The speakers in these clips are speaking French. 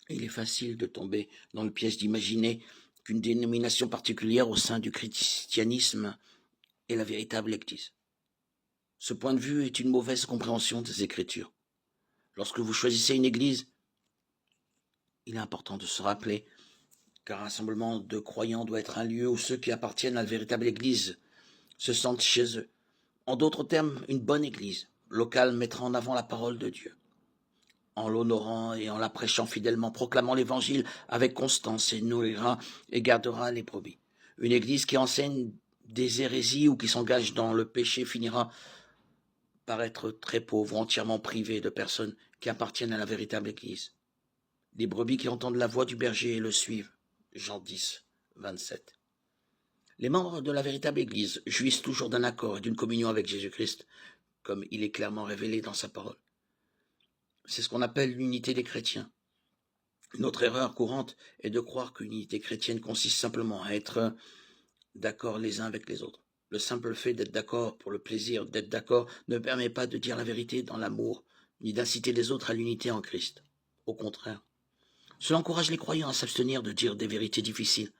Il est facile de tomber dans le piège d'imaginer qu'une dénomination particulière au sein du christianisme est la véritable Église. Ce point de vue est une mauvaise compréhension des Écritures. Lorsque vous choisissez une Église, il est important de se rappeler qu'un rassemblement de croyants doit être un lieu où ceux qui appartiennent à la véritable Église se sentent chez eux. En d'autres termes, une bonne Église locale mettra en avant la parole de Dieu, en l'honorant et en la prêchant fidèlement, proclamant l'Évangile avec constance et nourrira et gardera les brebis. Une Église qui enseigne des hérésies ou qui s'engage dans le péché finira par être très pauvre, entièrement privée de personnes qui appartiennent à la véritable Église. Les brebis qui entendent la voix du berger et le suivent. Jean 10, 27. Les membres de la véritable Église jouissent toujours d'un accord et d'une communion avec Jésus-Christ, comme il est clairement révélé dans sa parole. C'est ce qu'on appelle l'unité des chrétiens. Une autre erreur courante est de croire qu'une unité chrétienne consiste simplement à être d'accord les uns avec les autres. Le simple fait d'être d'accord pour le plaisir d'être d'accord ne permet pas de dire la vérité dans l'amour, ni d'inciter les autres à l'unité en Christ. Au contraire, cela encourage les croyants à s'abstenir de dire des vérités difficiles.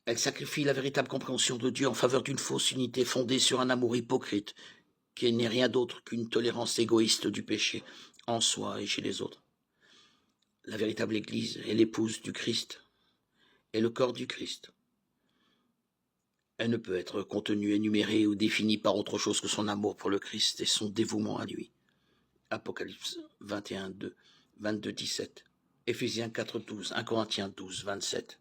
Elle sacrifie la véritable compréhension de Dieu en faveur d'une fausse unité fondée sur un amour hypocrite, qui n'est rien d'autre qu'une tolérance égoïste du péché en soi et chez les autres. La véritable Église est l'épouse du Christ et le corps du Christ. Elle ne peut être contenue, énumérée ou définie par autre chose que son amour pour le Christ et son dévouement à lui. Apocalypse 21, 2, 22, 17, Éphésiens 4, 12, 1 Corinthiens 12, 27.